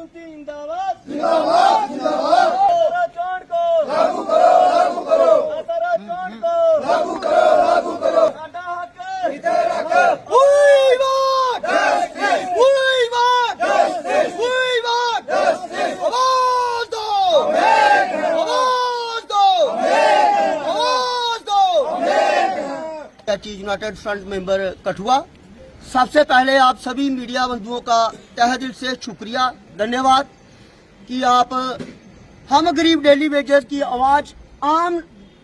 जिंदाबाद जिंदाबाद जिंदाबाद। आचार को लागू करो लागू करो। आचार को लागू करो लागू करो। साडा हक इधर रख। We want justice. We want justice. We want justice. आवाज दो। आवाज दो। आवाज दो। यूनाइटेड फ्रंट मेंबर कठुआ, सबसे पहले आप सभी मीडिया बंधुओं का तहे दिल से शुक्रिया, धन्यवाद कि आप हम गरीब डेली वेजर्स की आवाज आम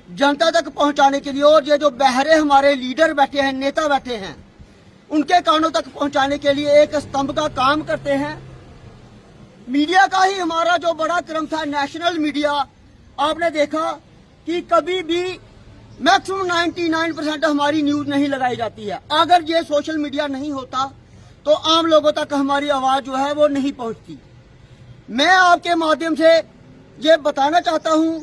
जनता तक पहुंचाने के लिए और ये जो बहरे हमारे लीडर बैठे हैं, नेता बैठे हैं, उनके कानों तक पहुंचाने के लिए एक स्तंभ का काम करते हैं। मीडिया का ही हमारा जो बड़ा क्रम था, नेशनल मीडिया, आपने देखा कि कभी भी मैक्सिमम 99% हमारी न्यूज नहीं लगाई जाती है। अगर ये सोशल मीडिया नहीं होता तो आम लोगों तक हमारी आवाज जो है वो नहीं पहुंचती। मैं आपके माध्यम से ये बताना चाहता हूं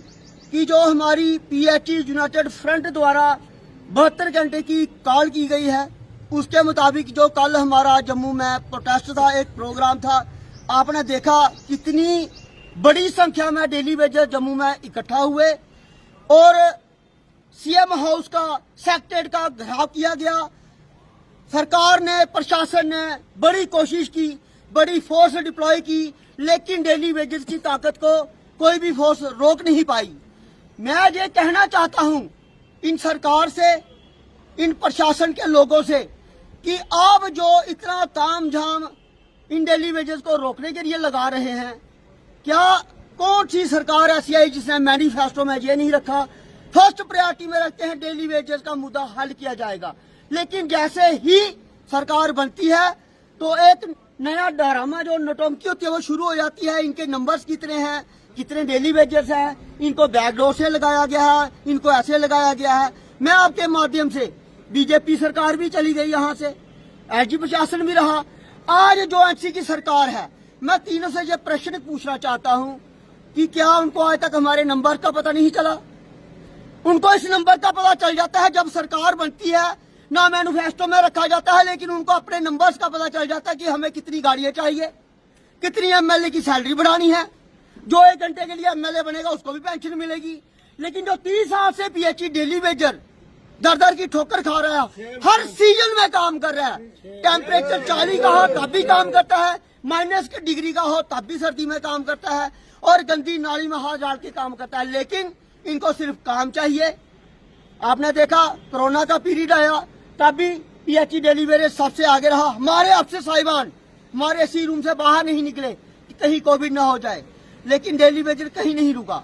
कि जो हमारी पीएचई यूनाइटेड फ्रंट द्वारा 72 घंटे की कॉल की गई है, उसके मुताबिक जो कल हमारा जम्मू में प्रोटेस्ट था, एक प्रोग्राम था, आपने देखा कितनी बड़ी संख्या में डेली वेजर जम्मू में इकट्ठा हुए और सीएम हाउस का सेक्रेटरीट का घेराव किया गया। सरकार ने, प्रशासन ने बड़ी कोशिश की, बड़ी फोर्स डिप्लॉय की, लेकिन डेली वेजेस की ताकत को कोई भी फोर्स रोक नहीं पाई। मैं ये कहना चाहता हूं इन सरकार से, इन प्रशासन के लोगों से कि आप जो इतना तामझाम इन डेली वेजेस को रोकने के लिए लगा रहे हैं, क्या कौन सी सरकार ऐसी आई जिसने मैनिफेस्टो में ये नहीं रखा फर्स्ट प्रायोरिटी में रखते हैं डेली वेजेस का मुद्दा हल किया जाएगा। लेकिन जैसे ही सरकार बनती है तो एक नया ड्रामा जो नौटंकी होती है वो शुरू हो जाती है। इनके नंबर्स कितने हैं, कितने डेली वेजेस हैं, इनको बैकडोर से लगाया गया है, इनको ऐसे लगाया गया है। मैं आपके माध्यम से, बीजेपी सरकार भी चली गई यहाँ से, एसडी प्रशासन भी रहा, आज जो एनसी की सरकार है, मैं तीनों से ये प्रश्न पूछना चाहता हूँ कि क्या उनको आज तक हमारे नंबर का पता नहीं चला? उनको इस नंबर का पता चल जाता है जब सरकार बनती है, ना मैनिफेस्टो में रखा जाता है, लेकिन उनको अपने नंबर्स का पता चल जाता है कि हमें कितनी गाड़ियां चाहिए, कितनी एमएलए की सैलरी बढ़ानी है। जो 1 घंटे के लिए एमएलए बनेगा उसको भी पेंशन मिलेगी। लेकिन जो 30 साल से पीएचई डेली वेजर दर दर की ठोकर खा रहा है, हर सीजन में काम कर रहा है, टेम्परेचर 40 का हो तब भी काम करता है, माइनस की डिग्री का हो तब भी सर्दी में काम करता है और गंदी नाली में हाथ डाल के काम करता है, लेकिन इनको सिर्फ काम चाहिए। आपने देखा कोरोना का पीरियड आया तब भी पीएचई डेली वेजर सबसे आगे रहा। हमारे अफसर साहिबान हमारे एसी रूम से बाहर नहीं निकले कि कहीं कोविड ना हो जाए, लेकिन डेली वेजर कहीं नहीं रुका।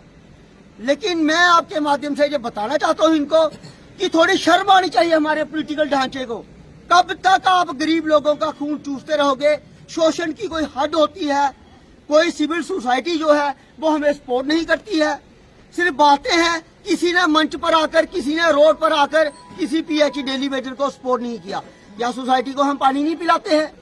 लेकिन मैं आपके माध्यम से ये बताना चाहता हूँ इनको कि थोड़ी शर्म आनी चाहिए हमारे पॉलिटिकल ढांचे को। कब तक आप गरीब लोगों का खून चूसते रहोगे? शोषण की कोई हद होती है? कोई सिविल सोसाइटी जो है वो हमें सपोर्ट नहीं करती है, सिर्फ बातें हैं। किसी ने मंच पर आकर, किसी ने रोड पर आकर किसी पीएचई डेली वेजर को सपोर्ट नहीं किया। या सोसाइटी को हम पानी नहीं पिलाते हैं?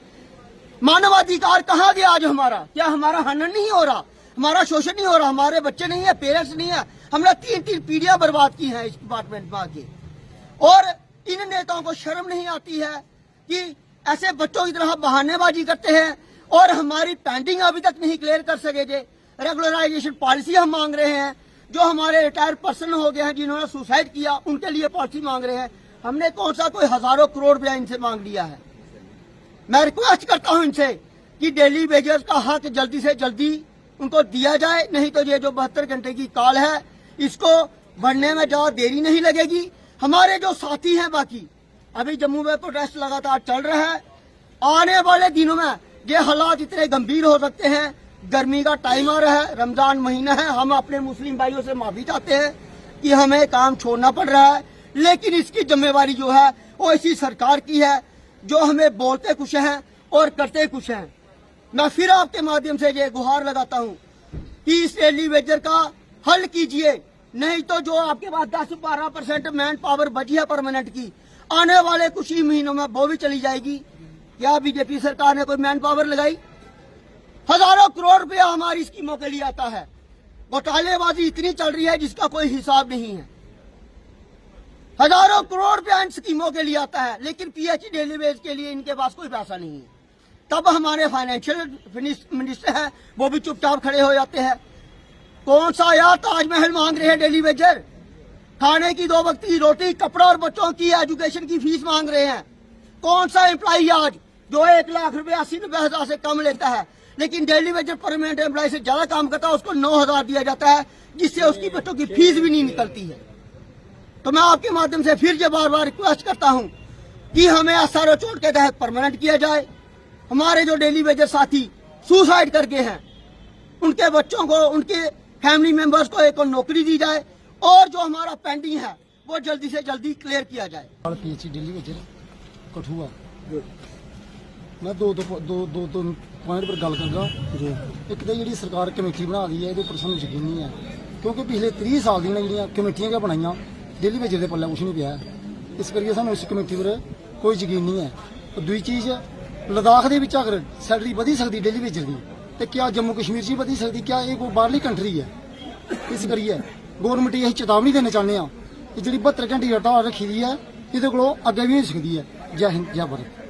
मानवाधिकार कहाँ गया आज हमारा? क्या हमारा हनन नहीं हो रहा? हमारा शोषण नहीं हो रहा? हमारे बच्चे नहीं है, पेरेंट्स नहीं है? हमने 3 पीढ़ियां बर्बाद की हैं इस डिपार्टमेंट में आके। और इन नेताओं को शर्म नहीं आती है कि ऐसे बच्चों की तरह बहानेबाजी करते हैं और हमारी पेंडिंग अभी तक नहीं क्लियर कर सके थे। रेगुलराइजेशन पॉलिसी हम मांग रहे हैं। जो हमारे रिटायर्ड पर्सन हो गए हैं जिन्होंने सुसाइड किया, उनके लिए पॉलिसी मांग रहे हैं। हमने कौन सा कोई हजारों करोड़ रुपया इनसे मांग लिया है? मैं रिक्वेस्ट करता हूं इनसे कि डेली वेजर्स का हक जल्दी से जल्दी उनको दिया जाए, नहीं तो ये जो 72 घंटे की कॉल है इसको बढ़ने में ज्यादा देरी नहीं लगेगी। हमारे जो साथी हैं बाकी, अभी जम्मू में प्रोटेस्ट लगातार चल रहा है। आने वाले दिनों में ये हालात इतने गंभीर हो सकते हैं। गर्मी का टाइम आ रहा है, रमजान महीना है, हम अपने मुस्लिम भाइयों से माफी चाहते हैं कि हमें काम छोड़ना पड़ रहा है, लेकिन इसकी जिम्मेवारी जो है वो इसी सरकार की है जो हमें बोलते कुछ हैं और करते कुछ हैं। मैं फिर आपके माध्यम से ये गुहार लगाता हूँ कि इस डेली वेजर का हल कीजिए, नहीं तो जो आपके पास 10-12% मैन पावर बची है परमानेंट की, आने वाले कुछ ही महीनों में वो भी चली जाएगी। क्या बीजेपी सरकार ने कोई मैन पावर लगाई? हजारों करोड़ रुपया हमारी स्कीमों के लिए आता है। घोटालेबाजी इतनी चल रही है जिसका कोई हिसाब नहीं है। हजारों करोड़ रुपया इन स्कीमों के लिए आता है, लेकिन पीएचई डेली वेज के लिए इनके पास कोई पैसा नहीं है। तब हमारे फाइनेंशियल मिनिस्टर है वो भी चुपचाप खड़े हो जाते हैं। कौन सा यार ताजमहल मांग रहे हैं डेली वेजर, खाने की 2 वक्त की रोटी, कपड़ा और बच्चों की एजुकेशन की फीस मांग रहे हैं। कौन सा एम्प्लॉय आज जो 1 लाख रुपए 80-90 हजार से कम लेता है लेकिन डेली वेजर परमानेंट एम्प्लॉय से ज्यादा काम करता है, उसको 9,000 दिया जाता है जिससे उसकी बच्चों की फीस भी नहीं निकलती है। तो मैं आपके माध्यम से फिर से बार बार रिक्वेस्ट करता हूं कि हमें SRO चोट के तहत परमानेंट किया जाए। हमारे जो डेली वेजर साथी सुसाइड करके हैं उनके बच्चों को, उनके फैमिली मेंबर्स को एक नौकरी दी जाए और जो हमारा पेंडिंग है वो जल्दी से जल्दी क्लियर किया जाए। PHC डेली वेजर कठुआ मैं दो पॉइंट पर गल करूँगा जी। एक तो जी सरकार कमेटी बना दी है ये पर सानू यकीन नहीं है क्योंकि पिछले 30 साल दी जी कमेटियां क्या बनाई डेली वेजर के पल्ले कुछ नहीं पाया, इस करके सानू इस कमेटी पर कोई यकीन नहीं है। तो दूसरी चीज़ लद्दाख के विच अगर सैलरी वधी सकती डेली वेजर की तो क्या जम्मू कश्मीर च वधी सकती, क्या ये कोई बाहरली कंट्री है। इस करिए गौरमेंट यही चेतावनी देना चाहते हैं कि जी 72 घंटे हड़ताल रखी दी है ये अगे भी हो सकती है। जय हिंद जय भारत।